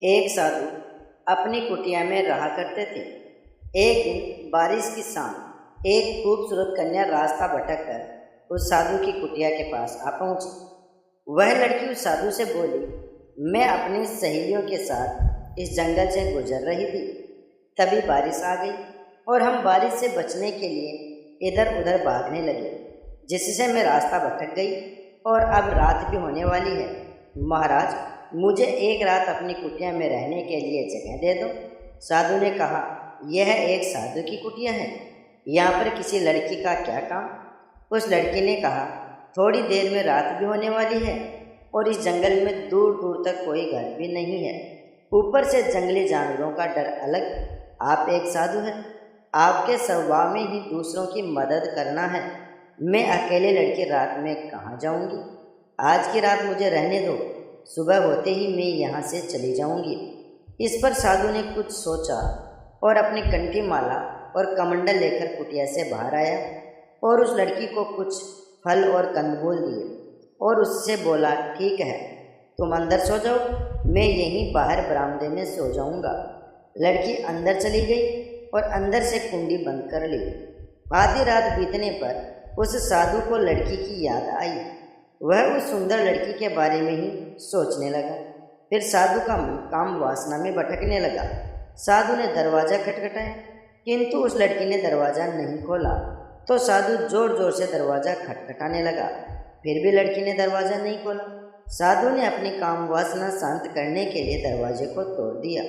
एक साधु अपनी कुटिया में रहा करते थे। एक दिन बारिश की शाम एक खूबसूरत कन्या रास्ता भटक कर उस साधु की कुटिया के पास आ पहुंची। वह लड़की उस साधु से बोली, मैं अपनी सहेलियों के साथ इस जंगल से गुजर रही थी। तभी बारिश आ गई और हम बारिश से बचने के लिए इधर उधर भागने लगे, जिससे मैं रास्ता भटक गई और अब रात भी होने वाली है। महाराज, मुझे एक रात अपनी कुटिया में रहने के लिए जगह दे दो। साधु ने कहा, यह एक साधु की कुटिया है, यहाँ पर किसी लड़की का क्या काम। उस लड़की ने कहा, थोड़ी देर में रात भी होने वाली है और इस जंगल में दूर दूर तक कोई घर भी नहीं है। ऊपर से जंगली जानवरों का डर अलग। आप एक साधु हैं, आपके स्वभाव में ही दूसरों की मदद करना है। मैं अकेले लड़की रात में कहाँ जाऊँगी। आज की रात मुझे रहने दो, सुबह होते ही मैं यहाँ से चली जाऊँगी। इस पर साधु ने कुछ सोचा और अपनी कंठी माला और कमंडल लेकर कुटिया से बाहर आया और उस लड़की को कुछ फल और कंदमूल दिए और उससे बोला, ठीक है, तुम अंदर सो जाओ, मैं यहीं बाहर बरामदे में सो जाऊँगा। लड़की अंदर चली गई और अंदर से कुंडी बंद कर ली। आधी रात बीतने पर उस साधु को लड़की की याद आई। वह उस सुंदर लड़की के बारे में ही सोचने लगा। फिर साधु का मन काम वासना में भटकने लगा। साधु ने दरवाज़ा खटखटाया, किंतु उस लड़की ने दरवाज़ा नहीं खोला। तो साधु जोर जोर से दरवाज़ा खटखटाने लगा, फिर भी लड़की ने दरवाज़ा नहीं खोला। साधु ने अपनी काम वासना शांत करने के लिए दरवाजे को तोड़ दिया।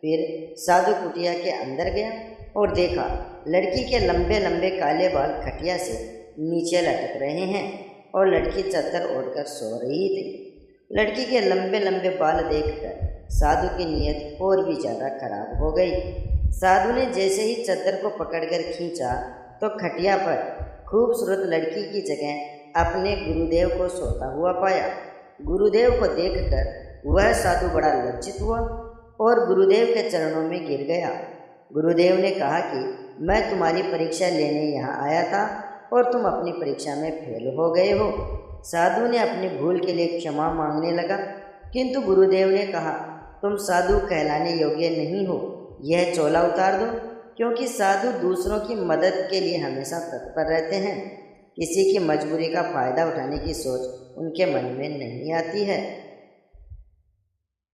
फिर साधु कुटिया के अंदर गया और देखा, लड़की के लंबे लंबे काले बाल खटिया से नीचे लटक रहे हैं और लड़की चादर ओढ़कर सो रही थी। लड़की के लंबे लंबे बाल देखकर साधु की नीयत और भी ज़्यादा खराब हो गई। साधु ने जैसे ही चादर को पकड़कर खींचा तो खटिया पर खूबसूरत लड़की की जगह अपने गुरुदेव को सोता हुआ पाया। गुरुदेव को देखकर वह साधु बड़ा लज्जित हुआ और गुरुदेव के चरणों में गिर गया। गुरुदेव ने कहा कि मैं तुम्हारी परीक्षा लेने यहाँ आया था और तुम अपनी परीक्षा में फेल हो गए हो। साधु ने अपनी भूल के लिए क्षमा मांगने लगा, किंतु गुरुदेव ने कहा, तुम साधु कहलाने योग्य नहीं हो, यह चोला उतार दो, क्योंकि साधु दूसरों की मदद के लिए हमेशा तत्पर रहते हैं। किसी की मजबूरी का फ़ायदा उठाने की सोच उनके मन में नहीं आती है।